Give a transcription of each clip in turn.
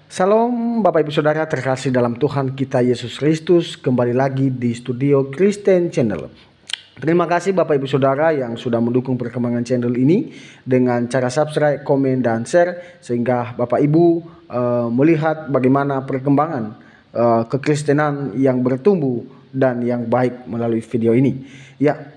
Salam Bapak Ibu Saudara terkasih dalam Tuhan kita Yesus Kristus. Kembali lagi di studio Kristen Channel. Terima kasih Bapak Ibu Saudara yang sudah mendukung perkembangan channel ini dengan cara subscribe, komen, dan share, sehingga Bapak Ibu melihat bagaimana perkembangan kekristenan yang bertumbuh dan yang baik melalui video ini. Ya,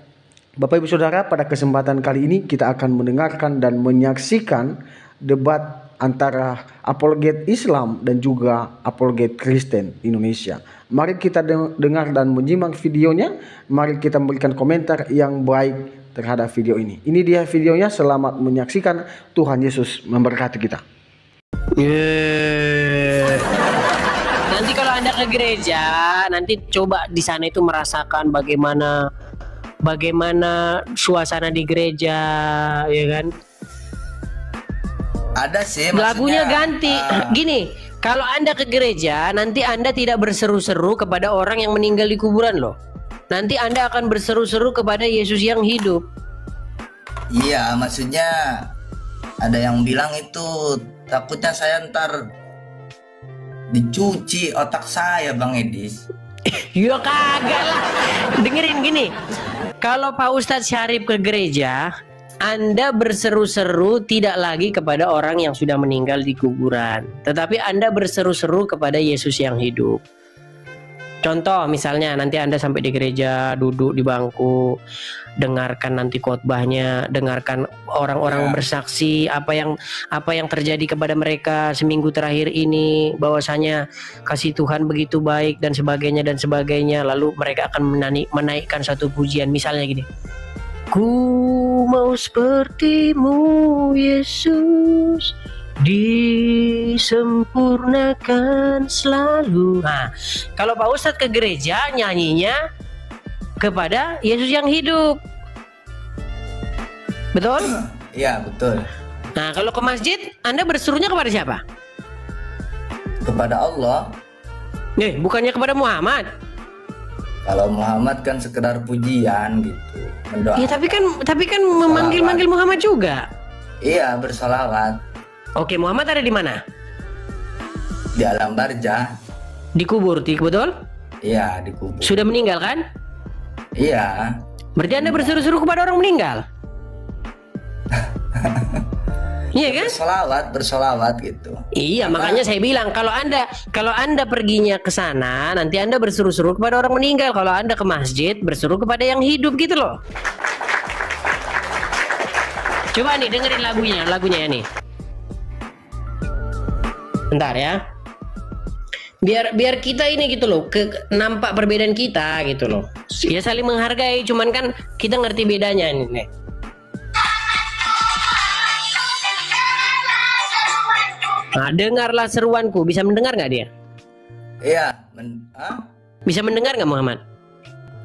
Bapak Ibu Saudara, pada kesempatan kali ini kita akan mendengarkan dan menyaksikan debat antara apologet Islam dan juga apologet Kristen Indonesia. Mari kita dengar dan menyimak videonya. Mari kita memberikan komentar yang baik terhadap video ini. Ini dia videonya. Selamat menyaksikan. Tuhan Yesus memberkati kita. Nanti kalau Anda ke gereja, nanti coba di sana itu merasakan bagaimana suasana di gereja, ya kan? Ada sih lagunya ganti. Gini, kalau Anda ke gereja, nanti Anda tidak berseru-seru kepada orang yang meninggal di kuburan loh. Nanti Anda akan berseru-seru kepada Yesus yang hidup. Iya, maksudnya ada yang bilang itu takutnya saya ntar dicuci otak saya, Bang Edis. Ya kagak lah. Dengerin gini, kalau Pak Ustadz Syarif ke gereja, Anda berseru-seru tidak lagi kepada orang yang sudah meninggal di kuburan, tetapi Anda berseru-seru kepada Yesus yang hidup. Contoh misalnya nanti Anda sampai di gereja, duduk di bangku, dengarkan nanti khotbahnya, dengarkan orang-orang bersaksi apa yang terjadi kepada mereka seminggu terakhir ini, bahwasanya kasih Tuhan begitu baik dan sebagainya. Lalu mereka akan menaikkan satu pujian, misalnya gini. Ku mau sepertimu Yesus, disempurnakan selalu. Nah, kalau Pak Ustadz ke gereja nyanyinya kepada Yesus yang hidup. Betul? Iya, betul. Nah, kalau ke masjid Anda berserunya kepada siapa? Kepada Allah. Bukannya kepada Muhammad. Kalau Muhammad kan sekedar pujian gitu, mendoakan. Ya, tapi kan memanggil Muhammad juga. Iya, bersolawat. Oke, Muhammad ada di mana? Di alam barzah. Dikubur, betul? Iya, dikubur. Sudah meninggal kan? Iya. Berarti Anda berseru-seru kepada orang meninggal? Iya kan? Bersolawat gitu. Iya, makanya saya bilang kalau Anda perginya ke sana, nanti Anda berseru-seru kepada orang meninggal. Kalau Anda ke masjid, berseru kepada yang hidup gitu loh. Coba nih dengerin lagunya ya nih. Bentar ya. Biar kita ini gitu loh, nampak perbedaan kita gitu loh. Ya saling menghargai, cuman kan kita ngerti bedanya nih. Nah, dengarlah seruanku. Bisa mendengar nggak dia? Iya. Bisa mendengar nggak Muhammad?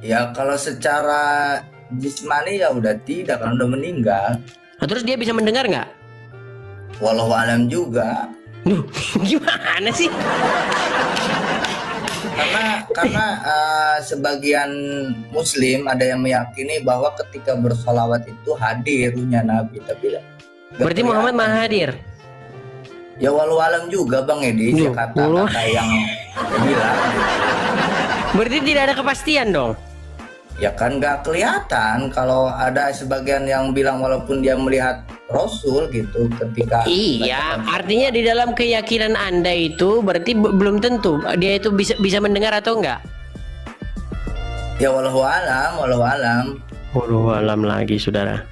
Ya kalau secara jismani ya udah tidak, kan udah meninggal. Nah, terus dia bisa mendengar nggak? Walau alam juga. Gimana sih? Karena sebagian Muslim ada yang meyakini bahwa ketika bersolawat itu hadir ruhnya Nabi, tapi berarti Muhammad maha hadir. Ya walau alam juga Bang Edi, kata-kata yang bilang gitu. Berarti tidak ada kepastian dong? Ya kan nggak kelihatan. Kalau ada sebagian yang bilang walaupun dia melihat Rasul gitu ketika. Iya, artinya di dalam keyakinan Anda itu berarti belum tentu dia itu bisa mendengar atau enggak? Ya walau alam. Walau alam lagi, saudara.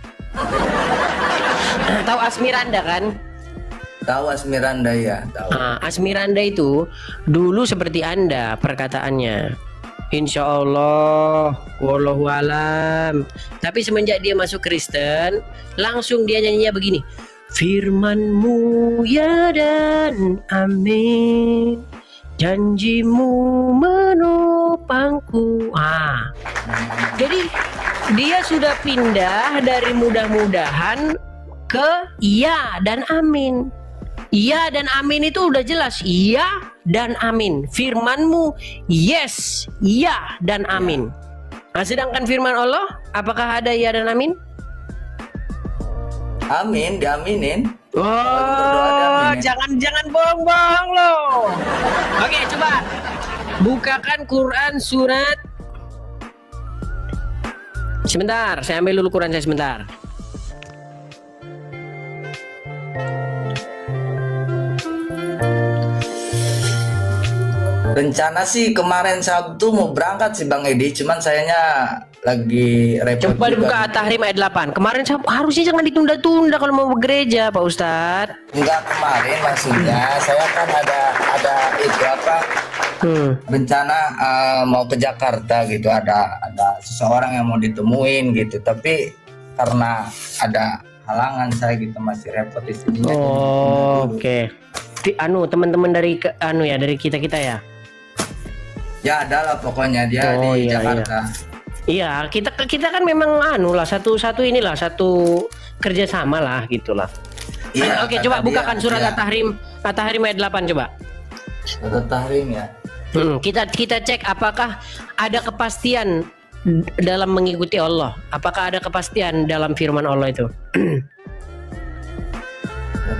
Tahu Asmiranda kan? Tahu Asmiranda, ya tahu. Nah, Asmiranda itu dulu seperti Anda perkataannya, Insya Allah, wallahu alam. Tapi semenjak dia masuk Kristen, langsung dia nyanyinya begini, firman-Mu ya dan amin, janjimu menopangku. Jadi dia sudah pindah dari mudah-mudahan ke iya dan amin. Iya dan amin itu udah jelas, iya dan amin. Firman-Mu yes, iya dan amin. Nah, sedangkan firman Allah, apakah ada iya dan amin? Amin, diaminin. Oh, jangan bohong-bohong loh. Oke, coba bukakan Quran surat. Sebentar, saya ambil dulu Quran saya sebentar. Rencana sih kemarin Sabtu mau berangkat sih Bang Edi, cuman sayangnya lagi repot. Coba juga. dibuka At-Tahrim ayat 8. Kemarin harusnya jangan ditunda-tunda kalau mau ke gereja, Pak Ustadz. Enggak kemarin maksudnya, saya kan ada itu apa? Rencana mau ke Jakarta gitu, ada seseorang yang mau ditemuin gitu, tapi karena ada halangan saya gitu masih repot di sini. Oh, oke. Teman-teman dari dari kita ya. Ya ada lah pokoknya dia di Jakarta. Iya, kita kan memang satu kerjasama lah gitulah. Iya, oke, coba bukakan surat ya. At-Tahrim ayat 8 coba. Surat At-Tahrim ya. Kita cek apakah ada kepastian dalam mengikuti Allah. Apakah ada kepastian dalam firman Allah itu?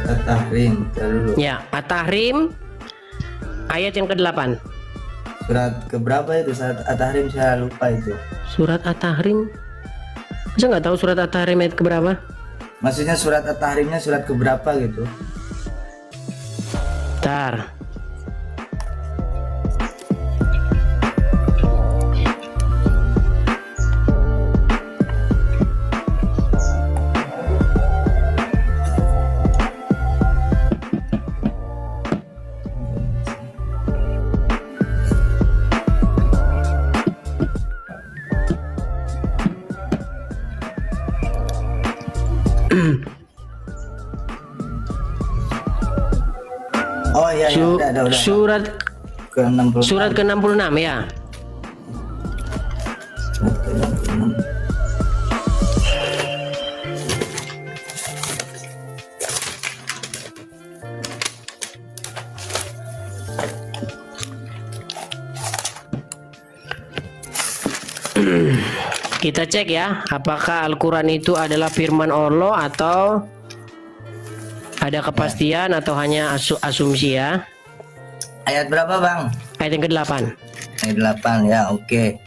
At-Tahrim dulu. Ya, At-Tahrim ayat yang ke-8. Surat keberapa itu? Surat At-Tahrim saya lupa itu. Surat At-Tahrim? Saya nggak tahu surat At-Tahrim ayat keberapa. Maksudnya surat At-Tahrimnya surat keberapa gitu? Bentar. Oh iya, udah. Surat ke-66. Surat ke-66 ya. Surat ke-66. Kita cek ya, apakah Al-Quran itu adalah firman Allah atau ada kepastian atau hanya asumsi ya. Ayat berapa Bang? Ayat yang ke-8. Ayat 8 ya, oke.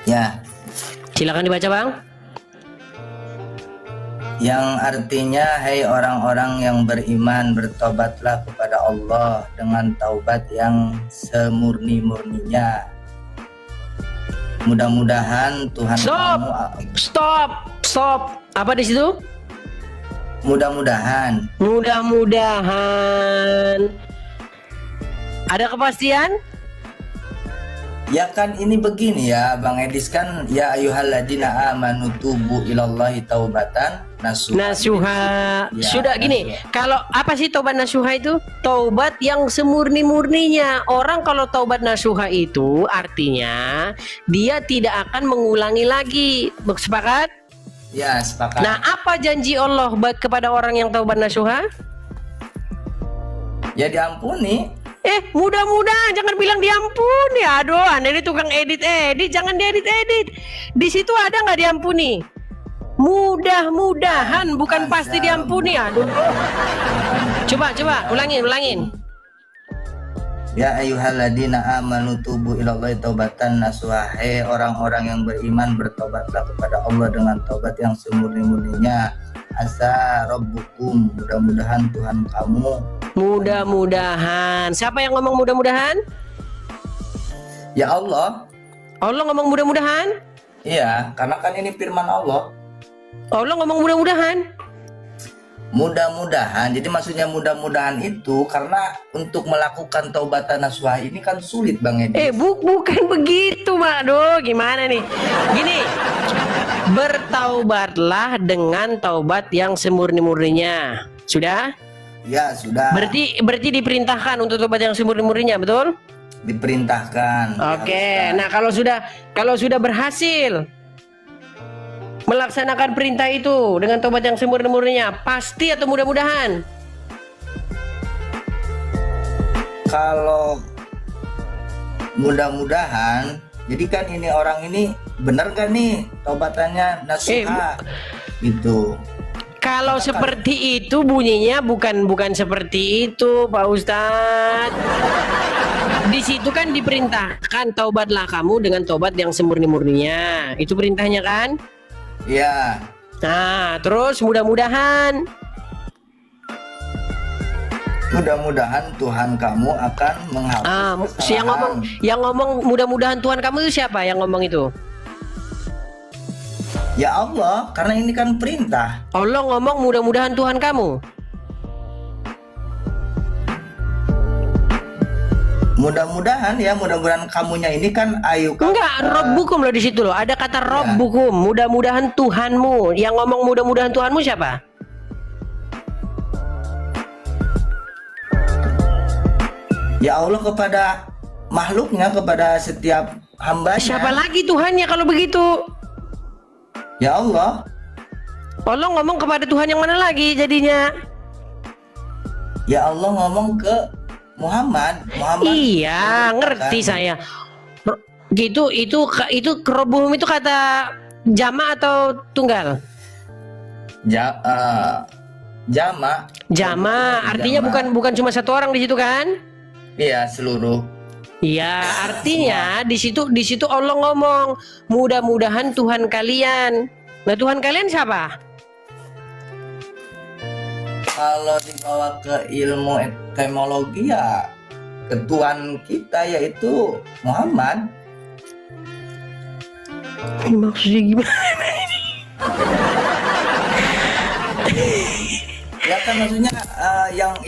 Ya, Silakan dibaca Bang. yang artinya hai orang-orang yang beriman, bertobatlah kepada Allah dengan taubat yang semurni-murninya. Mudah-mudahan Tuhan kamu. Stop. Apa di situ? Mudah-mudahan. Ada kepastian? Ya kan ini begini ya Bang Edis, kan ya ayyuhalladzina amanu tubu ilallahi taubatan Nasuha. Ya, Sudah gini, nasuha. kalau apa sih taubat nasuha itu? Taubat yang semurni-murninya. Orang kalau taubat nasuha itu artinya dia tidak akan mengulangi lagi. Sepakat? Ya, sepakat. Nah, apa janji Allah kepada orang yang taubat nasuha? Ya diampuni. Mudah-mudahan, jangan bilang diampuni. Aduh, Anda ini tukang edit, jangan diedit. Di situ ada nggak diampuni? Mudah-mudahan, bukan pasti diampuni. Aduh. Coba, ulangin. Ya ayyuhalladzina amanu tubu ilallahi taubatan nasuha. Hai orang-orang yang beriman, bertobatlah kepada Allah dengan taubat yang semurni-murninya. Asa rabbukum, mudah-mudahan Tuhan kamu. Mudah-mudahan. Siapa yang ngomong mudah-mudahan? Ya Allah. Allah ngomong mudah-mudahan? Iya, karena kan ini firman Allah. Allah ngomong mudah-mudahan. Mudah-mudahan. Jadi maksudnya mudah-mudahan itu karena untuk melakukan taubatan nasuha ini kan sulit Bang Edi. Bukan begitu, Mak. Aduh, gimana nih? Gini. Bertaubatlah dengan taubat yang semurni-murninya. Sudah? Ya, sudah. Berarti diperintahkan untuk taubat yang semurni-murninya, betul? Diperintahkan. Oke. Nah, kalau sudah berhasil melaksanakan perintah itu dengan taubat yang semurni-murninya, pasti atau mudah-mudahan? Kalau mudah-mudahan, jadi kan ini orang ini bener gak nih taubatannya nasuha gitu. Kalau seperti itu bunyinya bukan seperti itu, Pak Ustadz. Di situ kan diperintahkan taubatlah kamu dengan taubat yang semurni-murninya. Itu perintahnya kan? Iya. Nah, terus mudah-mudahan Tuhan kamu akan menghapus kesalahan. Yang ngomong mudah-mudahan Tuhan kamu itu siapa yang ngomong itu? Ya Allah, karena ini kan perintah. Allah ngomong mudah-mudahan Tuhan kamu. Mudah-mudahan kamunya ini kan ayu. Enggak, Rabbukum loh di situ loh. Ada kata Rabbukum, mudah-mudahan Tuhanmu. Yang ngomong mudah-mudahan Tuhanmu siapa? Ya Allah kepada makhluknya, kepada setiap hambanya. Siapa lagi Tuhannya kalau begitu? Ya Allah. Allah ngomong kepada Tuhan yang mana lagi jadinya? Ya Allah ngomong ke Muhammad. Iya, ngerti saya. Gitu itu kerobuhum itu kata jama atau tunggal? Jama. Jama, artinya bukan cuma satu orang di situ kan? Iya, seluruh. Iya, artinya di situ Allah ngomong mudah-mudahan Tuhan kalian. Nah, Tuhan kalian siapa? Kalau dibawa ke ilmu etimologi ya Tuhan kita yaitu Muhammad. Maksudnya gimana? Ya kan maksudnya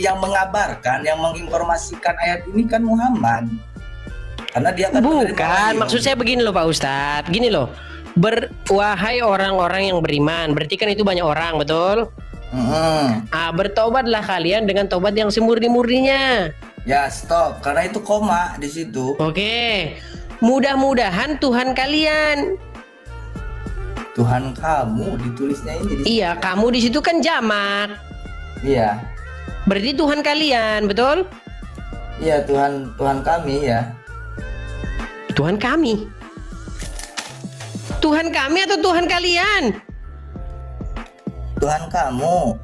yang mengabarkan, yang menginformasikan ayat ini kan Muhammad. Karena dia kan bukan, maksud saya begini loh Pak Ustadz, gini loh. Wahai orang-orang yang beriman, berarti kan itu banyak orang, betul? Bertobatlah kalian dengan tobat yang semurni-murninya. Ya stop, karena itu koma di situ. Oke, mudah-mudahan Tuhan kalian. Tuhan kamu ditulisnya ini. Iya, kamu di situ kan jamak. Iya. Berarti Tuhan kalian, betul? Iya, Tuhan kami ya. Tuhan kami. Tuhan kami atau Tuhan kalian? Tuhan kamu.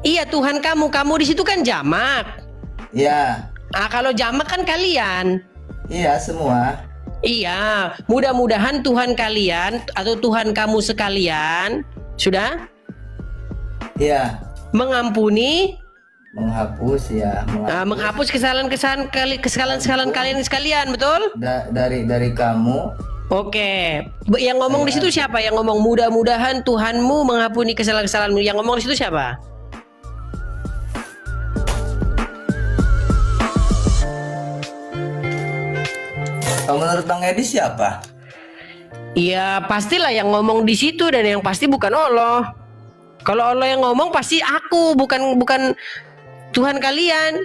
Iya, Tuhan kamu. Kamu di situ kan jamak. Iya. Kalau jamak kan kalian. Iya, semua. Iya, mudah-mudahan Tuhan kalian atau Tuhan kamu sekalian sudah? Iya. Menghapus ya. Menghapus kesalahan kalian sekalian, betul? Dari kamu. Oke. Yang ngomong di situ siapa? Yang ngomong mudah-mudahan Tuhanmu mengampuni kesalahan-kesalahanmu. Yang ngomong di situ siapa? Menurut Bang Edi siapa? Ya pastilah yang ngomong di situ, dan yang pasti bukan Allah. Kalau Allah yang ngomong pasti aku, bukan Tuhan kalian.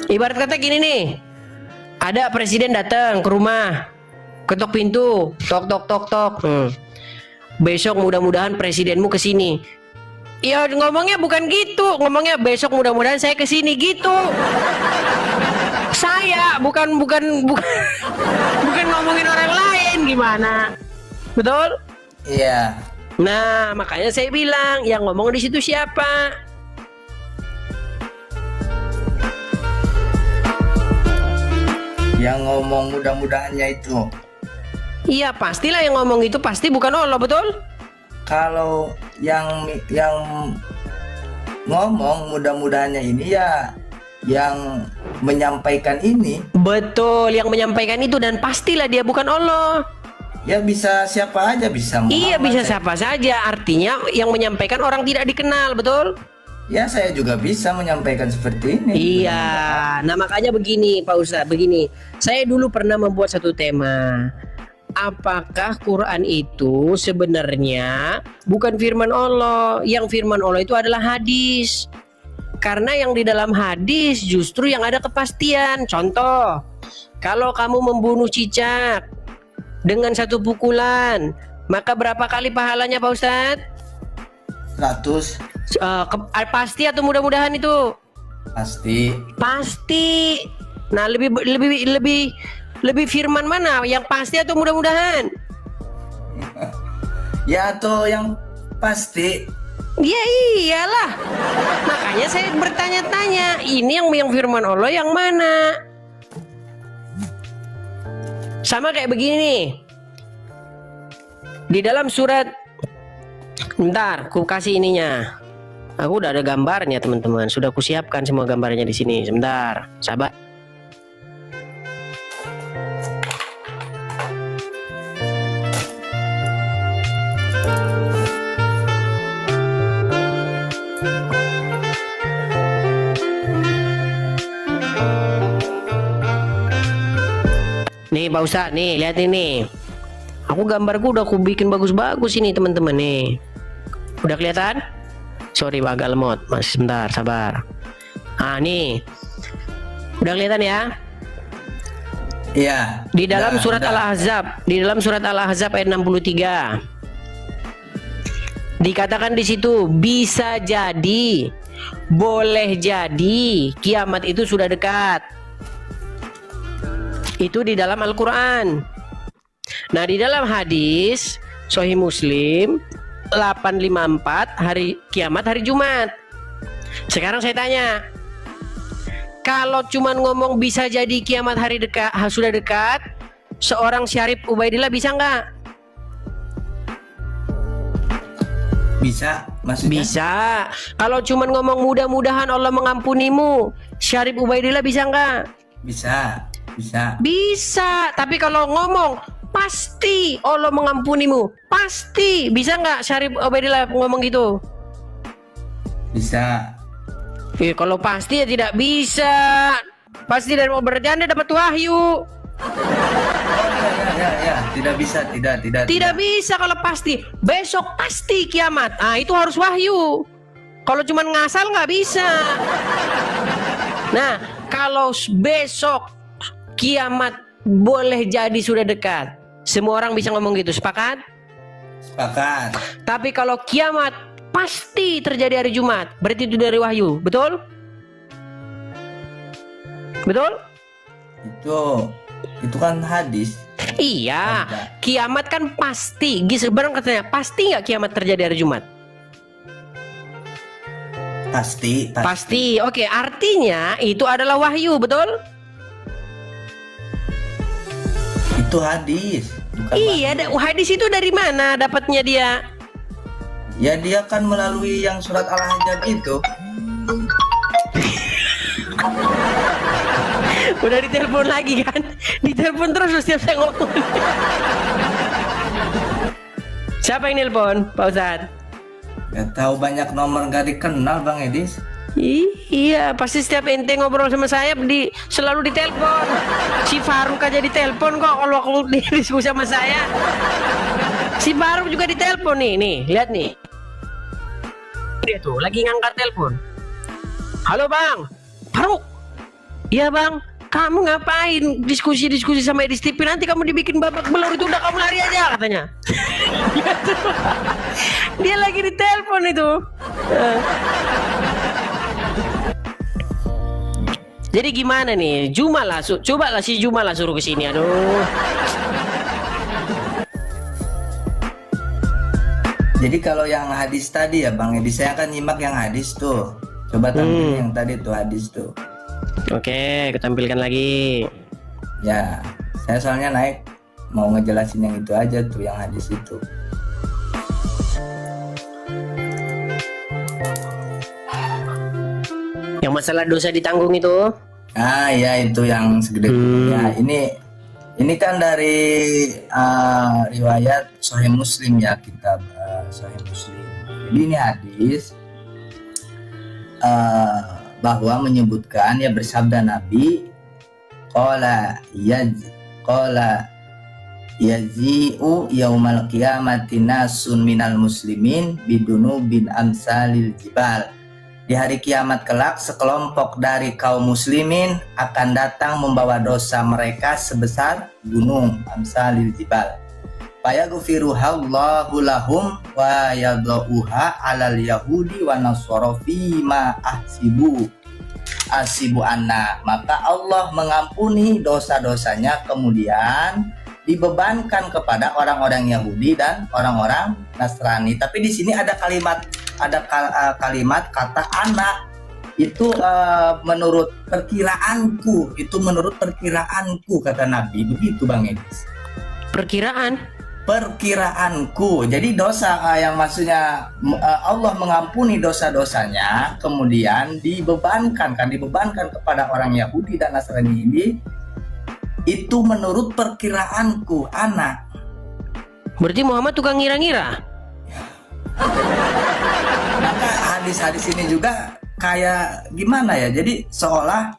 Ibarat kata gini nih, ada presiden datang ke rumah, ketok pintu, tok tok tok tok. Besok mudah-mudahan presidenmu kesini. Ya ngomongnya bukan gitu, ngomongnya besok mudah-mudahan saya kesini gitu. Saya bukan ngomongin orang lain, gimana? Betul? Iya. Nah, makanya saya bilang yang ngomong di situ siapa? Yang ngomong mudah-mudahannya itu. Iya, pastilah yang ngomong itu pasti bukan Allah, betul? Kalau yang ngomong mudah-mudahannya ini ya yang menyampaikan ini. Betul, yang menyampaikan itu, dan pastilah dia bukan Allah. Ya bisa siapa aja, bisa Muhammad. Iya, bisa siapa saja. Artinya yang menyampaikan orang tidak dikenal, betul? Ya saya juga bisa menyampaikan seperti ini. Iya, nah makanya begini Pak Ustadz, begini. Saya dulu pernah membuat satu tema. Apakah Quran itu sebenarnya bukan firman Allah? Yang firman Allah itu adalah hadis. Karena yang di dalam hadis justru yang ada kepastian. Contoh, kalau kamu membunuh cicak dengan satu pukulan, maka berapa kali pahalanya Pak Ustadz? 100. Pasti atau mudah-mudahan itu? Pasti. Pasti. Nah, lebih Lebih firman mana? Yang pasti atau mudah-mudahan? Ya atau yang pasti. Ya iyalah. Makanya saya bertanya-tanya, ini yang firman Allah yang mana? Sama kayak begini nih. Di dalam surat, bentar, ku kasih ininya. Aku udah ada gambarnya teman-teman, sudah kusiapkan semua gambarnya di sini. Sebentar, sabar. Nih Pak Ustadz, nih lihat ini. Aku gambarku udah aku bikin bagus-bagus ini teman-teman nih. Udah kelihatan? Sorry agak lemot, masih sebentar, sabar. Ah nih, udah kelihatan ya? Iya. Di dalam surat Al-Ahzab, di dalam surat Al-Ahzab ayat 63. Dikatakan di situ bisa jadi, boleh jadi kiamat itu sudah dekat. Itu di dalam Al-Quran. Nah di dalam hadis Sahih Muslim 854 hari kiamat hari Jumat. Sekarang saya tanya, kalau cuman ngomong bisa jadi kiamat hari dekat, sudah dekat, seorang Syarif Ubaidillah bisa nggak? Bisa, maksudnya? Bisa. Kalau cuman ngomong mudah-mudahan Allah mengampunimu, Syarif Ubaidillah bisa nggak? Bisa. Bisa. Bisa. Tapi kalau ngomong pasti Allah mengampunimu, pasti bisa nggak Syarif Ubaidillah ngomong gitu? Bisa. Kalau pasti ya tidak bisa. Pasti dan berarti Anda dapat wahyu. Ya. Tidak bisa, tidak bisa kalau pasti. Besok pasti kiamat. Ah itu harus wahyu. Kalau cuma ngasal nggak bisa. Nah kalau besok kiamat boleh jadi sudah dekat, semua orang bisa ngomong gitu, sepakat? Sepakat. Tapi kalau kiamat pasti terjadi hari Jumat, berarti itu dari wahyu, betul? Betul? Itu kan hadis. Iya, kiamat kan pasti. Sebenarnya katanya pasti nggak kiamat terjadi hari Jumat? Pasti. Oke, artinya itu adalah wahyu, betul? Itu hadis. Iya, hadis itu dari mana dapatnya dia? Ya dia kan melalui yang surat Al-Ahzab itu. Udah ditelepon lagi kan? Ditelepon terus setiap saya ngomong. Siapa yang nelpon, Pak Ustadz? Gak tahu, banyak nomor gak dikenal Bang Edis. Iya, pasti setiap ente ngobrol sama saya selalu ditelepon. Si Faruk aja ditelepon kok kalau aku diskusi sama saya. Si Faruk juga ditelepon nih, lihat nih. Dia tuh lagi ngangkat telepon. Halo Bang, Faruk. Iya Bang, kamu ngapain diskusi sama Edis TV? Nanti kamu dibikin babak belur, itu udah kamu lari aja katanya. Dia lagi ditelepon itu. Jadi gimana nih? Coba lah si Juma lah suruh kesini. Aduh. Jadi kalau yang hadis tadi ya Bang Edi, saya kan nyimak yang hadis tuh. Coba tampilin yang tadi tuh hadis tuh. Oke, ketampilkan lagi. Ya, saya soalnya naik mau ngejelasin yang itu aja tuh, yang hadis itu. Yang masalah dosa ditanggung itu? Ah ya, itu yang segede ya. Ini kan dari riwayat Sahih Muslim ya, kitab Sahih Muslim. Jadi ini hadis bahwa menyebutkan ya, bersabda Nabi, qala yazi'u yaumal qiyamati nasun minal muslimin bidunubin amsalil jibal. Di hari kiamat kelak, sekelompok dari kaum muslimin akan datang membawa dosa mereka sebesar gunung amsalil jibal. Fayaghfiruhallahu lahum wa yadha'uha 'alal yahudi wa nasara fi ma ahsibu asibu anna, maka Allah mengampuni dosa-dosanya kemudian dibebankan kepada orang-orang Yahudi dan orang-orang Nasrani. Tapi di sini ada kalimat kata anak itu menurut perkiraanku, kata Nabi, begitu Bang Edis. Perkiraanku. Jadi dosa yang maksudnya Allah mengampuni dosa-dosanya kemudian dibebankan kepada orang Yahudi dan Nasrani ini, itu menurut perkiraanku anak. Berarti Muhammad tukang ngira-ngira. Maka hadis-hadis ini juga kayak gimana ya, jadi seolah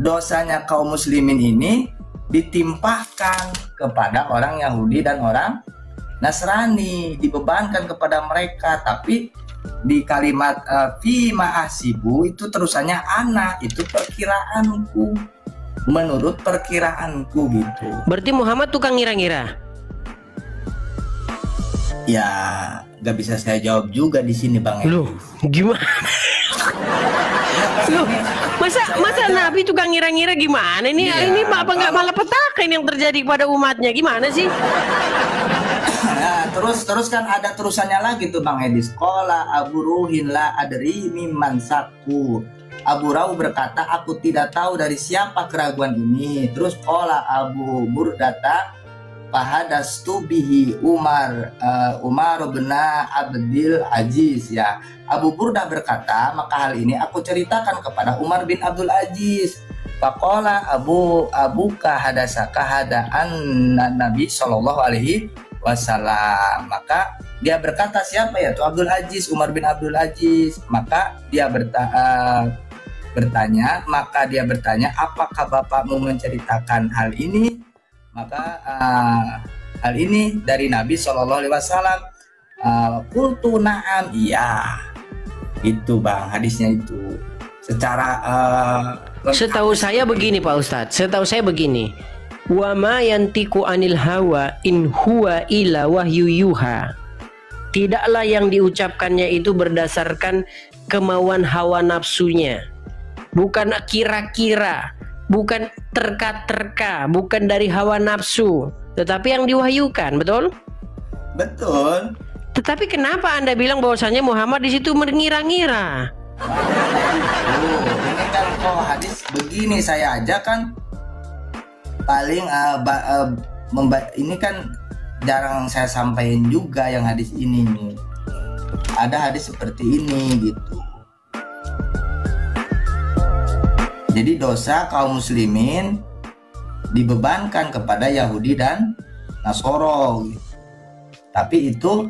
dosanya kaum muslimin ini ditimpahkan kepada orang Yahudi dan orang Nasrani, dibebankan kepada mereka. Tapi di kalimat fi ma'asibu itu terusannya anak, itu perkiraanku, menurut perkiraanku gitu. Berarti Muhammad tukang ngira-ngira. Ya nggak bisa saya jawab juga di sini Bang. Loh, gimana? Loh, masa Nabi tukang ngira-ngira gimana nih? Iya, ini apa nggak malah petaka ini yang terjadi kepada umatnya? Gimana sih? Nah, terus kan ada terusannya lagi tuh Bang Edis. Qala Abu Ruhin la adri mimman saku. Abu Rauh berkata, aku tidak tahu dari siapa keraguan ini. Terus qala Abu Burdata fahadastu bihi Umar bin Abdul Aziz, ya. Abu Burdah berkata, maka hal ini aku ceritakan kepada Umar bin Abdul Aziz. Faqala abuka hadasaka hadaan Nabi sallallahu alaihi wasallam. Maka dia berkata, siapa ya tuh Abdul Aziz, Umar bin Abdul Aziz. Maka dia bertanya, apakah bapakmu menceritakan hal ini? Maka hal ini dari Nabi Shallallahu Alaihi Wasallam. Qultu na'am, iya. Itu Bang, hadisnya itu. Secara setahu saya begini Pak Ustadz, wa ma yantiku anil hawa in huwa illa wahyu yuha. Tidaklah yang diucapkannya itu berdasarkan kemauan hawa nafsunya, bukan kira-kira, bukan terka-terka, bukan dari hawa nafsu, tetapi yang diwahyukan. Betul? Betul. Tetapi kenapa Anda bilang bahwasanya Muhammad di situ mengira-ngira? Ini kan kok hadis begini, saya aja kan paling ini kan jarang saya sampaikan juga yang hadis ini nih. Ada hadis seperti ini gitu. Jadi dosa kaum muslimin dibebankan kepada Yahudi dan Nasoro gitu. Tapi itu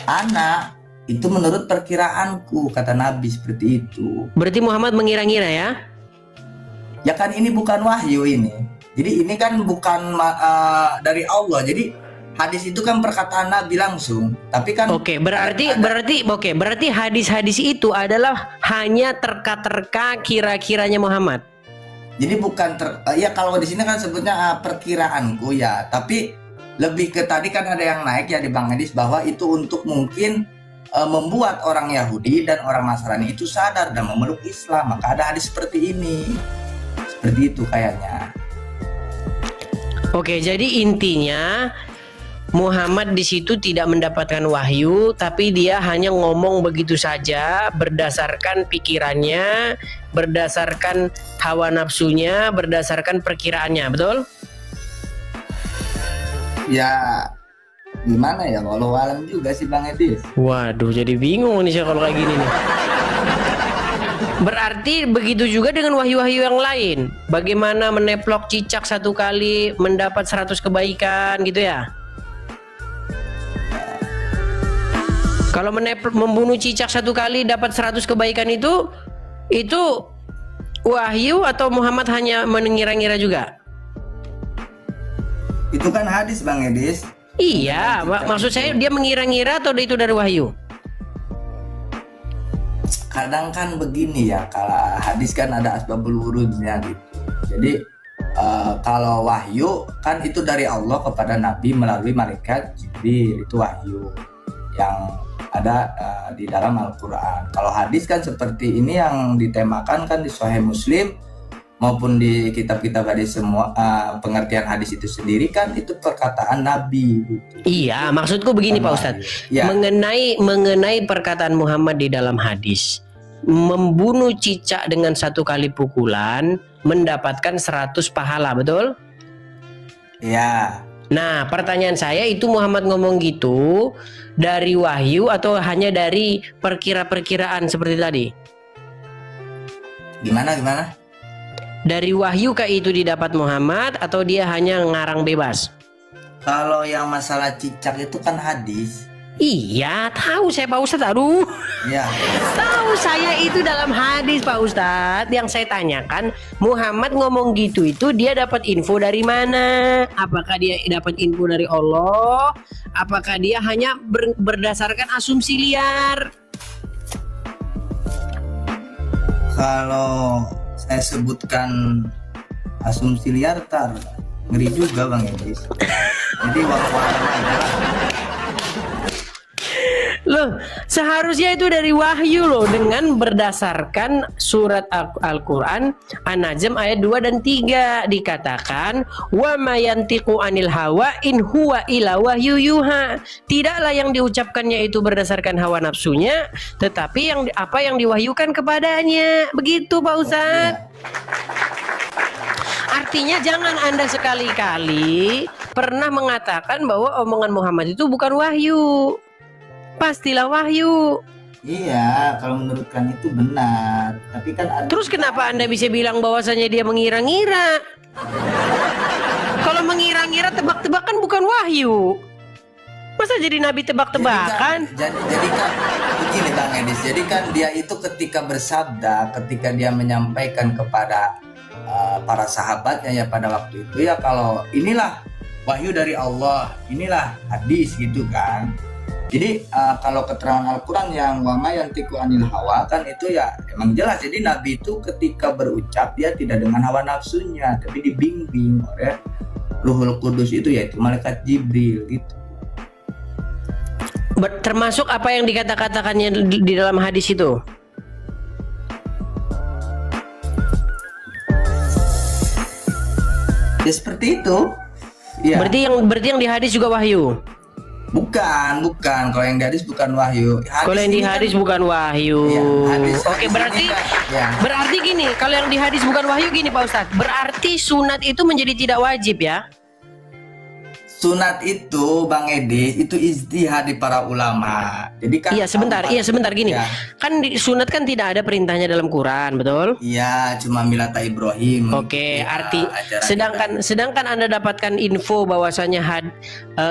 anak, itu menurut perkiraanku, kata Nabi seperti itu. Berarti Muhammad mengira-ngira ya? Ya kan ini bukan wahyu ini. Jadi ini kan bukan dari Allah. Jadi hadis itu kan perkataan Nabi langsung. Tapi kan berarti hadis-hadis itu adalah hanya terka-terka kira-kiranya Muhammad. Jadi bukan ya kalau di sini kan sebutnya perkiraanku ya, tapi lebih ke tadi kan ada yang naik ya di Bang Edis bahwa itu untuk mungkin membuat orang Yahudi dan orang Nasrani itu sadar dan memeluk Islam. Maka ada hadis seperti ini. Seperti itu kayaknya. Oke, jadi intinya Muhammad di situ tidak mendapatkan wahyu, tapi dia hanya ngomong begitu saja berdasarkan pikirannya, berdasarkan hawa nafsunya, berdasarkan perkiraannya, betul? Ya gimana ya, walau alam juga sih Bang Edis. Waduh, jadi bingung nih saya kalau kayak gini nih. Berarti begitu juga dengan wahyu-wahyu yang lain. Bagaimana meneplok cicak satu kali mendapat 100 kebaikan gitu ya? Kalau membunuh cicak satu kali dapat 100 kebaikan itu wahyu atau Muhammad hanya mengira-ngira juga? Itu kan hadis Bang Edis. Iya, maksud saya dia mengira-ngira atau itu dari wahyu? Kadang kan begini ya, kalau hadis kan ada asbabul wurudnya gitu. Jadi kalau wahyu kan itu dari Allah kepada Nabi melalui malaikat Jibril, itu wahyu yang ada di dalam Al-Quran. Kalau hadis kan seperti ini yang ditemakan kan di Sahih Muslim maupun di kitab-kitab hadis semua, pengertian hadis itu sendiri kan itu perkataan Nabi gitu. Iya, maksudku begini Pak Ustadz, Ya. mengenai perkataan Muhammad di dalam hadis, membunuh cicak dengan 1 kali pukulan mendapatkan 100 pahala, betul? Ya, Nah, pertanyaan saya, itu Muhammad ngomong gitu dari wahyu atau hanya dari perkira-perkiraan seperti tadi? gimana? Dari wahyu kah itu didapat Muhammad atau dia hanya ngarang bebas? Kalau yang masalah cicak itu kan hadis. Iya, tahu saya Pak Ustadz. Aduh, Ya, tahu saya itu dalam hadis Pak Ustadz. Yang saya tanyakan, Muhammad ngomong gitu itu dia dapat info dari mana? Apakah dia dapat info dari Allah? Apakah dia hanya berdasarkan asumsi liar? kalau saya sebutkan asumsi liar tar ngeri juga Bang Edis. Jadi waktu Loh, seharusnya itu dari wahyu loh, dengan berdasarkan surat Al-Quran An-Najm ayat 2 dan 3 dikatakan wa mayantiqu anil hawa in huwa ila wahyu yuha. Tidaklah yang diucapkannya itu berdasarkan hawa nafsunya, tetapi apa yang diwahyukan kepadanya. Begitu Pak Ustadz. Artinya jangan Anda sekali-kali pernah mengatakan bahwa omongan Muhammad itu bukan wahyu. Pastilah wahyu. Iya, kalau menurutkan itu benar. Tapi kan ada... Terus kenapa Anda bisa bilang bahwasanya dia mengira-ngira? Kalau mengira-ngira, tebak-tebakan bukan wahyu. Masa jadi nabi tebak-tebakan? Jadi kan begini Bang Edis. Jadi kan dia itu ketika bersabda, ketika dia menyampaikan kepada para sahabatnya ya pada waktu itu ya, kalau inilah wahyu dari Allah, inilah hadis gitu kan. Jadi kalau keterangan Al-Quran yang wama yantiqu anil hawa kan itu ya emang jelas. Jadi Nabi itu ketika berucap dia tidak dengan hawa nafsunya, tapi dibimbing oleh Ruhul Kudus itu, yaitu malaikat Jibril gitu. Termasuk apa yang dikata-katakannya di dalam hadis itu? Ya seperti itu. Ya. Berarti yang di hadis juga wahyu. Bukan. Kalau yang di hadis bukan wahyu. Kalau yang di hadis bukan wahyu. Ya, Oke, berarti ya. berarti gini, kalau yang di hadis bukan wahyu gini Pak Ustadz, berarti sunat itu menjadi tidak wajib ya? Sunat itu Bang Edis itu ijtihad di para ulama. Jadi kan Iya sebentar gini. Ya. Kan sunat kan tidak ada perintahnya dalam Quran, betul? Iya, cuma milata Ibrahim. Oke, Ya, arti ajaran sedangkan Anda dapatkan info bahwasanya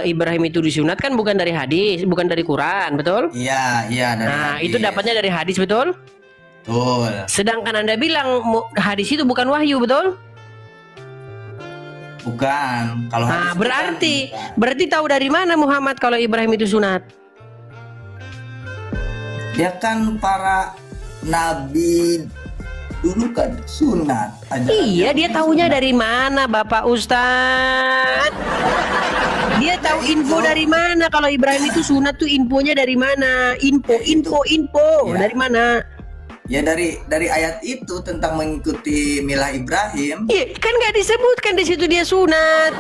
Ibrahim itu disunatkan bukan dari hadis, bukan dari Quran, betul? Iya, dari Nah, hadis. itu dapatnya dari hadis, betul? Betul. Sedangkan Anda bilang hadis itu bukan wahyu, betul? Bukan. Kalau Nah, hadis berarti tahu dari mana Muhammad kalau Ibrahim itu sunat? dia kan para nabi dulu kan sunat. Iya, dia tahunya dari mana, Bapak Ustadz? Dia tahu info dari mana kalau Ibrahim itu sunat tuh, infonya dari mana? Info Ya. dari mana? Ya dari ayat itu tentang mengikuti milah Ibrahim. Iya, kan nggak disebutkan di situ dia sunat.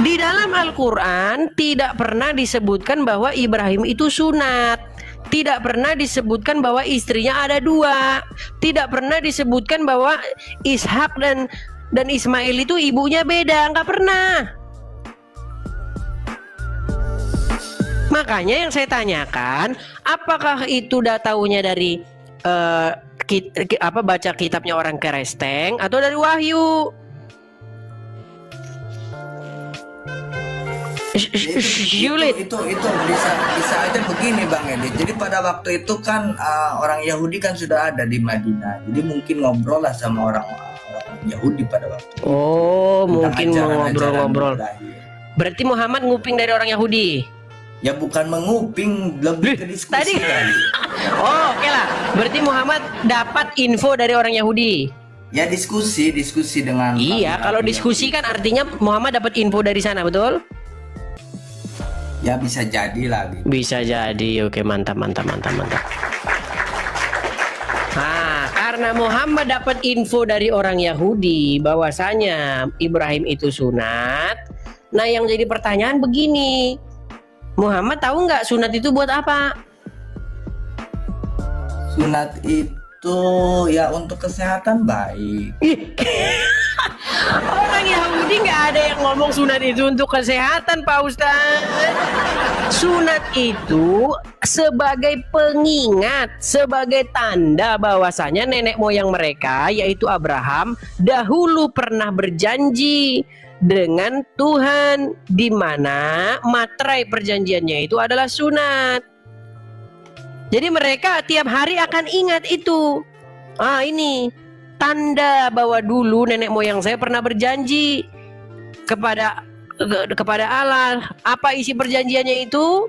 Di dalam Al-Quran tidak pernah disebutkan bahwa Ibrahim itu sunat. Tidak pernah disebutkan bahwa istrinya ada 2. Tidak pernah disebutkan bahwa Ishak dan Ismail itu ibunya beda. Nggak pernah. Makanya yang saya tanyakan, apakah itu tahunya dari baca kitabnya orang Keresteng atau dari wahyu? Itu bisa aja begini Bang Edi. Jadi pada waktu itu kan orang Yahudi kan sudah ada di Madinah. Jadi mungkin ngobrol lah sama orang Yahudi pada waktu itu. Oh, Tentang mungkin mau ngobrol-ngobrol. Ibrahim. Berarti Muhammad nguping dari orang Yahudi. Ya bukan menguping, lebih ke diskusi Tadi. kali. Oh, oke lah. Berarti Muhammad dapat info dari orang Yahudi. Ya diskusi dengan Iya, Pak kalau Nabi diskusi kan artinya Muhammad dapat info dari sana, betul? Ya bisa jadi lah gitu. Bisa jadi. Oke, mantap. Nah, karena Muhammad dapat info dari orang Yahudi bahwasanya Ibrahim itu sunat. Nah, yang jadi pertanyaan begini, Muhammad tahu nggak sunat itu buat apa? Sunat itu ya untuk kesehatan baik. Orang Yahudi nggak ada yang ngomong sunat itu untuk kesehatan, Pak Ustadz. Sunat itu sebagai pengingat, sebagai tanda bahwasanya nenek moyang mereka, yaitu Abraham, dahulu pernah berjanji dengan Tuhan, di mana materai perjanjiannya itu adalah sunat. Jadi mereka tiap hari akan ingat itu. Ini tanda bahwa dulu nenek moyang saya pernah berjanji kepada Allah. Apa isi perjanjiannya itu?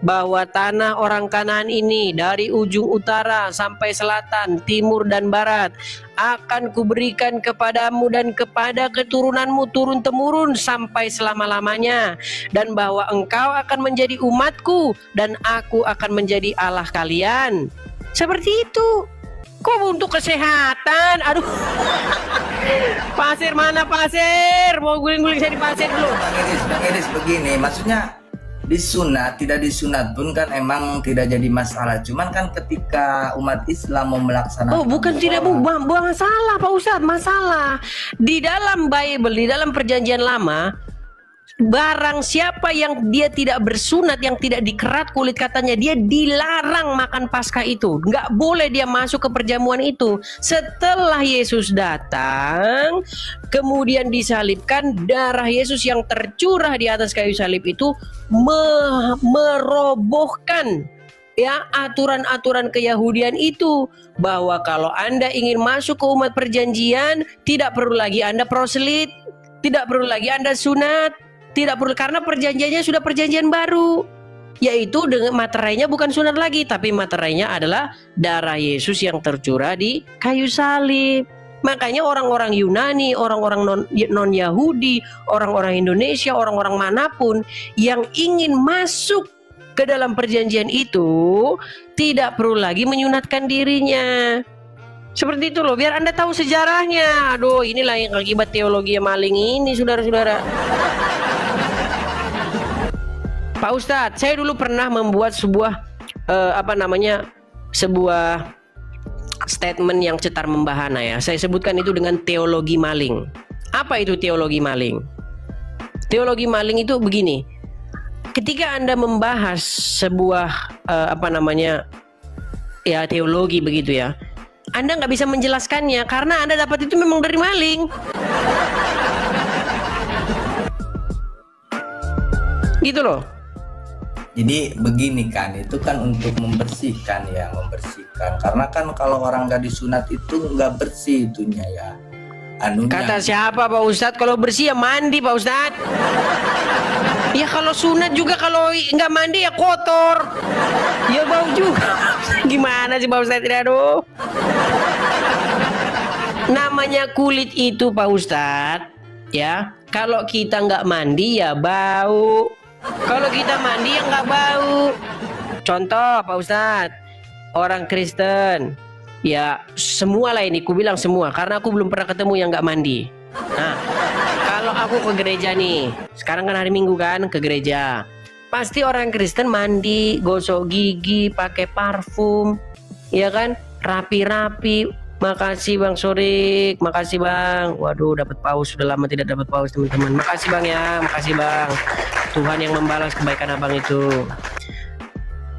Bahwa tanah orang Kanaan ini dari ujung utara sampai selatan, timur dan barat akan kuberikan kepadamu dan kepada keturunanmu turun-temurun sampai selama-lamanya, dan bahwa engkau akan menjadi umatku dan aku akan menjadi Allah kalian. Seperti itu. Kok untuk kesehatan? Aduh. Pasir mana pasir? Mau guling-guling saya di pasir dulu. Bang Edis begini, maksudnya disunat tidak disunat pun kan emang tidak jadi masalah. Cuman kan ketika umat Islam mau melaksanakan, bukan tidak masalah Pak Ustadz. Masalah di dalam Bible, di dalam perjanjian lama, barang siapa yang dia tidak bersunat, yang tidak dikerat kulit, katanya dia dilarang makan Paskah itu. Nggak boleh dia masuk ke perjamuan itu. Setelah Yesus datang, kemudian disalibkan, darah Yesus yang tercurah di atas kayu salib itu merobohkan ya aturan-aturan keyahudian itu, bahwa kalau Anda ingin masuk ke umat perjanjian, tidak perlu lagi Anda proselyt, tidak perlu lagi Anda sunat, tidak perlu, karena perjanjiannya sudah perjanjian baru, yaitu dengan materainya bukan sunat lagi, tapi materainya adalah darah Yesus yang tercurah di kayu salib. Makanya orang-orang Yunani, orang-orang non-Yahudi, orang-orang Indonesia, orang-orang manapun yang ingin masuk ke dalam perjanjian itu tidak perlu lagi menyunatkan dirinya. Seperti itu loh, biar Anda tahu sejarahnya. Aduh, inilah yang akibat teologi yang maling ini, saudara-saudara. Pak Ustadz, saya dulu pernah membuat sebuah sebuah statement yang cetar membahana ya. Saya sebutkan itu dengan teologi maling. Apa itu teologi maling? Teologi maling itu begini. Ketika Anda membahas sebuah teologi begitu ya, Anda nggak bisa menjelaskannya karena Anda dapat itu memang dari maling. Gitu loh. Jadi begini kan, itu kan untuk membersihkan. Karena kan kalau orang nggak disunat itu nggak bersih itunya ya. Kata siapa Pak Ustadz? Kalau bersih ya mandi Pak Ustadz. Ya kalau sunat juga kalau nggak mandi ya kotor. Ya bau juga. Gimana sih Pak Ustadz? Aduh. Namanya kulit itu Pak Ustadz, ya kalau kita nggak mandi ya bau. Kalau kita mandi ya nggak bau. Contoh Pak Ustadz, orang Kristen, ya semua lah ini, ku bilang semua karena aku belum pernah ketemu yang nggak mandi. Nah, kalau aku ke gereja nih, sekarang kan hari Minggu kan, ke gereja, pasti orang Kristen mandi, gosok gigi, pakai parfum, ya kan, rapi-rapi. Makasih Bang Sorik, makasih Bang. Waduh, dapat paus, sudah lama tidak dapat paus teman-teman. Makasih Bang ya, makasih Bang. Tuhan yang membalas kebaikan abang itu.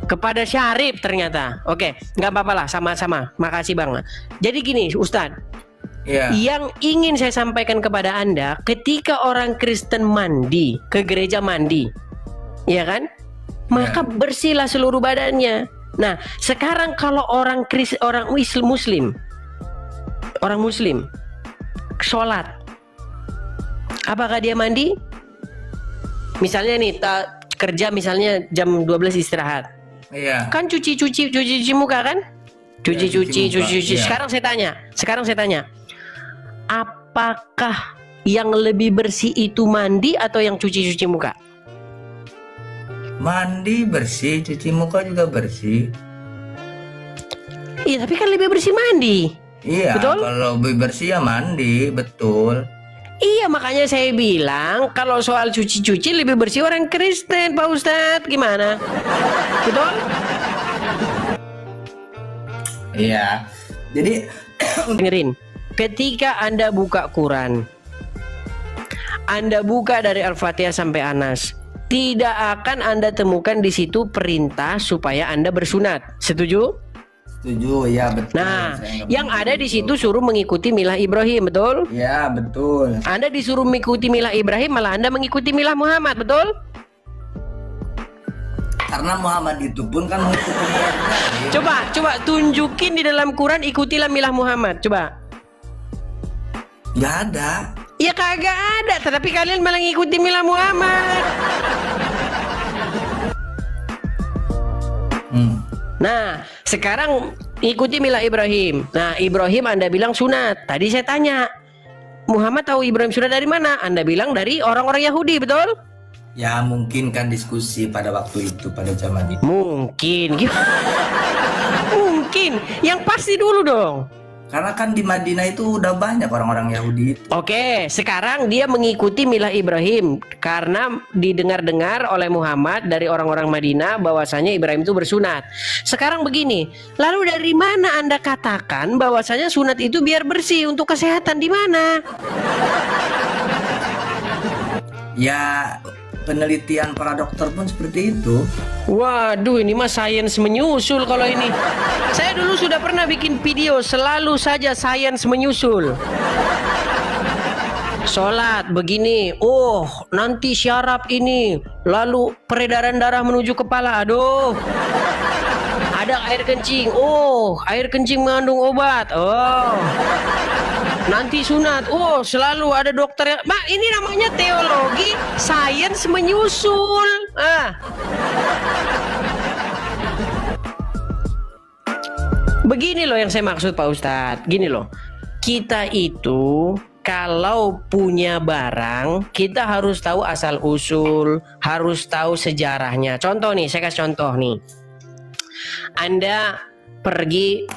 Kepada Syarif ternyata. Oke, nggak apa-apa lah, sama-sama. Makasih Bang. Jadi gini Ustadz, yang ingin saya sampaikan kepada Anda, ketika orang Kristen mandi, ke gereja mandi, ya kan, maka bersihlah seluruh badannya. Nah, sekarang kalau orang Muslim sholat, apakah dia mandi? Misalnya nih kerja, misalnya jam 12 istirahat, kan cuci muka kan, cuci. Sekarang saya tanya, apakah yang lebih bersih itu mandi atau yang cuci muka? Mandi bersih, cuci muka juga bersih. Iya, tapi kan lebih bersih mandi. Iya, betul? Kalau lebih bersih ya mandi, betul. Iya, makanya saya bilang kalau soal cuci-cuci lebih bersih orang Kristen, Pak Ustadz. Gimana? Betul? Iya. Jadi dengerin. Ketika Anda buka Quran, Anda buka dari Al-Fatihah sampai Anas, tidak akan Anda temukan di situ perintah supaya Anda bersunat. Setuju? setuju, ya betul. Nah, yang ada di situ suruh mengikuti milah Ibrahim, betul? Ya betul. Anda disuruh mengikuti milah Ibrahim, malah Anda mengikuti milah Muhammad, betul? Karena Muhammad itu pun kan mengikuti milah Ibrahim. Coba tunjukin di dalam Quran, ikutilah milah Muhammad. Coba. Gak ada. Ya kagak ada, tetapi kalian malah ngikuti milah Muhammad. Nah, sekarang ikuti milah Ibrahim. Nah, Ibrahim Anda bilang sunat. Tadi saya tanya, Muhammad tahu Ibrahim sunat dari mana? Anda bilang dari orang-orang Yahudi, betul? Ya mungkin kan diskusi pada waktu itu, pada zaman itu. Mungkin. Mungkin. Yang pasti dulu dong. Karena kan di Madinah itu udah banyak orang-orang Yahudi itu. Oke, sekarang dia mengikuti milah Ibrahim karena didengar-dengar oleh Muhammad dari orang-orang Madinah bahwasanya Ibrahim itu bersunat. Sekarang begini, lalu dari mana Anda katakan bahwasanya sunat itu biar bersih untuk kesehatan, di mana? Ya penelitian para dokter pun seperti itu. Waduh, ini mah sains menyusul kalau ini. Saya dulu sudah pernah bikin video, selalu saja sains menyusul. Sholat begini, oh nanti syaraf ini, lalu peredaran darah menuju kepala, aduh. Ada air kencing, oh air kencing mengandung obat, oh. Nanti sunat, oh selalu ada dokter yang, Mak, ini namanya teologi, sains menyusul. Begini loh yang saya maksud Pak Ustadz. Gini loh, kita itu kalau punya barang, kita harus tahu asal usul, harus tahu sejarahnya. Contoh nih, saya kasih contoh nih. Anda pergi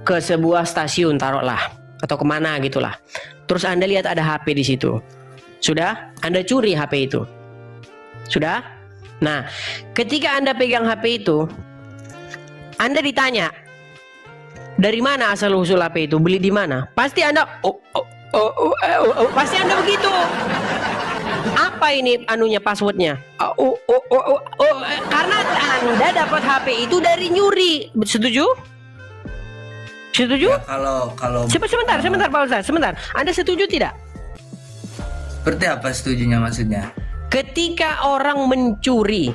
ke sebuah stasiun, taruhlah, atau kemana gitulah. Terus Anda lihat ada HP di situ. Sudah? Anda curi HP itu. Sudah? Nah, ketika Anda pegang HP itu, Anda ditanya, dari mana asal usul HP itu? Beli di mana? Pasti Anda pasti Anda begitu. Apa ini anunya, passwordnya? Karena Anda dapat HP itu dari nyuri. Setuju? Setuju? Ya, kalau sebentar Pak Ustaz, sebentar. Anda setuju tidak? Seperti apa setujunya maksudnya? Ketika orang mencuri,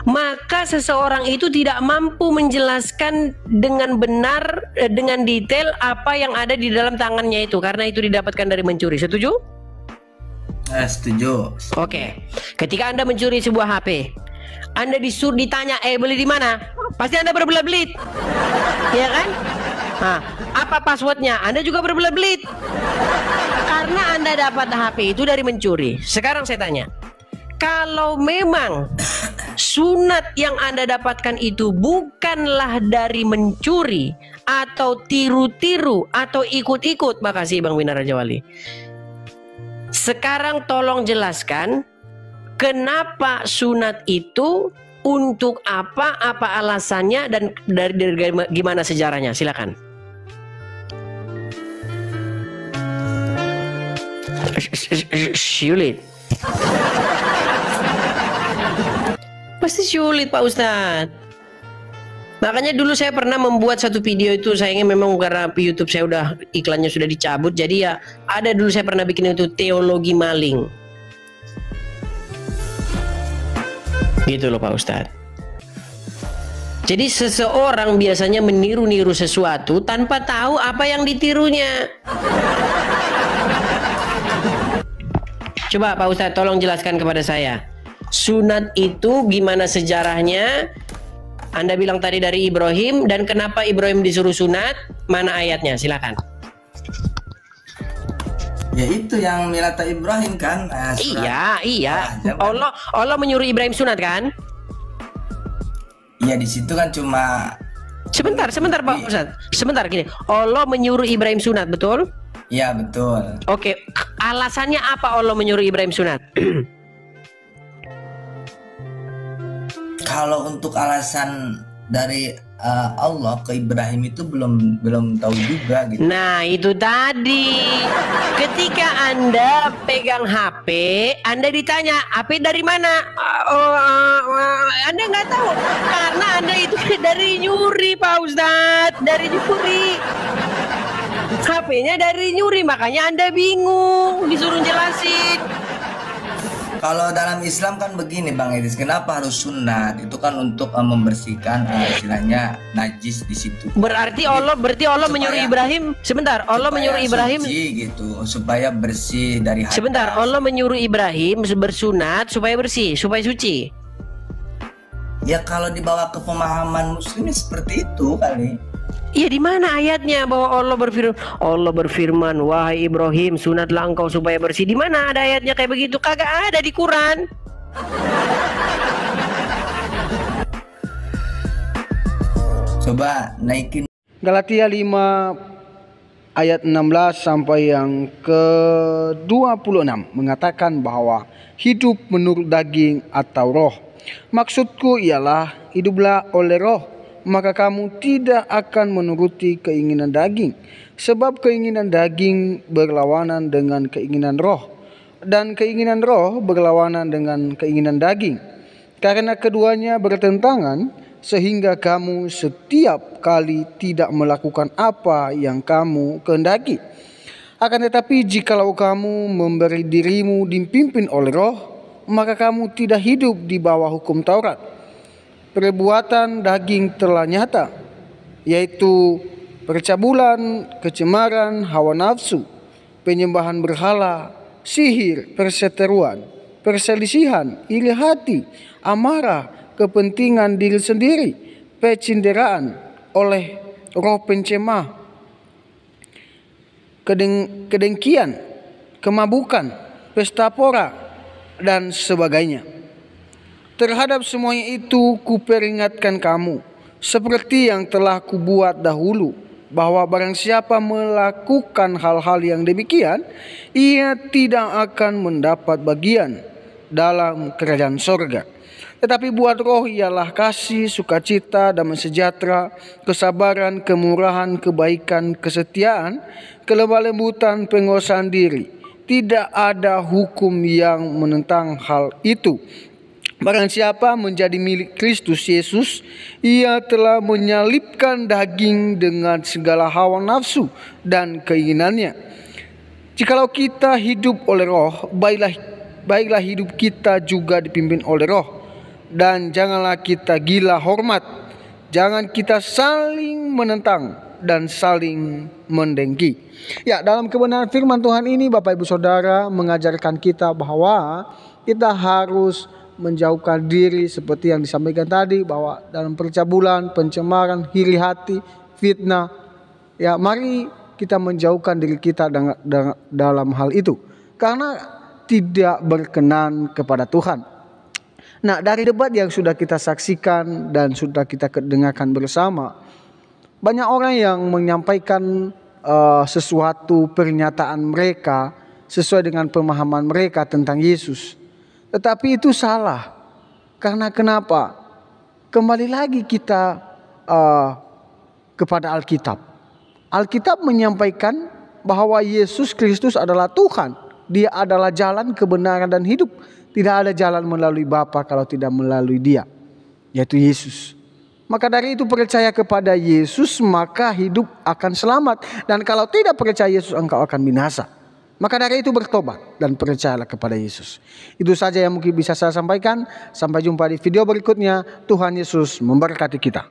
maka seseorang itu tidak mampu menjelaskan dengan benar, dengan detail apa yang ada di dalam tangannya itu, karena itu didapatkan dari mencuri. Setuju? Setuju. Oke. Ketika Anda mencuri sebuah HP, Anda disuruh ditanya, beli di mana? Pasti Anda berbelit-belit, ya kan? Nah, apa passwordnya? Anda juga berbelit-belit, karena Anda dapat HP itu dari mencuri. Sekarang saya tanya, kalau memang sunat yang Anda dapatkan itu bukanlah dari mencuri atau tiru-tiru atau ikut-ikut, makasih Bang Winar Raja Wali. Sekarang tolong jelaskan, kenapa sunat itu, untuk apa alasannya, dan dari gimana sejarahnya? Silakan. Sulit. Pasti sulit Pak Ustadz. Makanya dulu saya pernah membuat satu video itu, sayangnya memang karena YouTube saya udah, iklannya sudah dicabut, jadi ya ada dulu saya pernah bikin itu, teologi maling. Gitu loh Pak Ustadz. Jadi seseorang biasanya meniru-niru sesuatu tanpa tahu apa yang ditirunya. Coba Pak Ustadz tolong jelaskan kepada saya, sunat itu gimana sejarahnya? Anda bilang tadi dari Ibrahim, dan kenapa Ibrahim disuruh sunat? Mana ayatnya? Silakan. Ya itu yang Millata Ibrahim kan. Iya. Allah menyuruh Ibrahim sunat kan? Iya, di situ kan cuma Sebentar Pak Ustadz. Sebentar gini. Allah menyuruh Ibrahim sunat, betul? Iya, betul. Oke, alasannya apa Allah menyuruh Ibrahim sunat? Kalau untuk alasan dari Allah ke Ibrahim itu belum tahu juga gitu. Nah, itu tadi. Ketika Anda pegang HP, Anda ditanya, HP dari mana? Anda nggak tahu. Karena Anda itu dari nyuri, Pak Ustadz. Dari nyuri. HP-nya dari nyuri, makanya Anda bingung. Disuruh jelasin. Kalau dalam Islam kan begini Bang Edis, kenapa harus sunat? Itu kan untuk membersihkan istilahnya najis di situ. Berarti Allah menyuruh Ibrahim. Sebentar, Allah menyuruh Ibrahim suci gitu, supaya bersih dari hadas. Sebentar, Allah menyuruh Ibrahim bersunat supaya bersih, supaya suci. Ya kalau dibawa ke pemahaman muslimnya seperti itu kali. Iya, di mana ayatnya bahwa Allah berfirman, wahai Ibrahim, sunatlah engkau supaya bersih. Di mana ada ayatnya kayak begitu? Kagak ada di Quran. Coba naikin. Galatia 5 ayat 16 sampai yang ke-26 mengatakan bahwa hidup menurut daging atau roh. Maksudku ialah hiduplah oleh roh, maka kamu tidak akan menuruti keinginan daging. Sebab keinginan daging berlawanan dengan keinginan roh, dan keinginan roh berlawanan dengan keinginan daging. Karena keduanya bertentangan, sehingga kamu setiap kali tidak melakukan apa yang kamu kehendaki. Akan tetapi jikalau kamu memberi dirimu dipimpin oleh roh, maka kamu tidak hidup di bawah hukum Taurat. Perbuatan daging telah nyata, yaitu percabulan, kecemaran, hawa nafsu, penyembahan berhala, sihir, perseteruan, perselisihan, iri hati, amarah, kepentingan diri sendiri, pecinderaan oleh roh pencemah, kedengkian, kemabukan, pesta pora, dan sebagainya. Terhadap semuanya itu kuperingatkan kamu, seperti yang telah kubuat dahulu, bahwa barang siapa melakukan hal-hal yang demikian, ia tidak akan mendapat bagian dalam kerajaan sorga. Tetapi buat roh ialah kasih, sukacita, damai sejahtera, kesabaran, kemurahan, kebaikan, kesetiaan, kelemah lembutan, penguasaan diri. Tidak ada hukum yang menentang hal itu. Barang siapa menjadi milik Kristus Yesus, ia telah menyalibkan daging dengan segala hawa nafsu dan keinginannya. Jikalau kita hidup oleh roh, baiklah hidup kita juga dipimpin oleh roh. Dan janganlah kita gila hormat, jangan kita saling menentang dan saling mendengki. Ya, dalam kebenaran firman Tuhan ini Bapak Ibu Saudara mengajarkan kita bahwa kita harus menjauhkan diri seperti yang disampaikan tadi, bahwa dalam percabulan, pencemaran, iri hati, fitnah, ya mari kita menjauhkan diri kita dalam hal itu, karena tidak berkenan kepada Tuhan. Nah, dari debat yang sudah kita saksikan dan sudah kita dengarkan bersama, banyak orang yang menyampaikan sesuatu pernyataan mereka sesuai dengan pemahaman mereka tentang Yesus. Tetapi itu salah. Karena kenapa? Kembali lagi kita kepada Alkitab. Alkitab menyampaikan bahwa Yesus Kristus adalah Tuhan. Dia adalah jalan, kebenaran, dan hidup. Tidak ada jalan melalui Bapa kalau tidak melalui Dia, yaitu Yesus. Maka dari itu percaya kepada Yesus, maka hidup akan selamat. Dan kalau tidak percaya Yesus, engkau akan binasa. Maka dari itu bertobat dan percayalah kepada Yesus. Itu saja yang mungkin bisa saya sampaikan. Sampai jumpa di video berikutnya. Tuhan Yesus memberkati kita.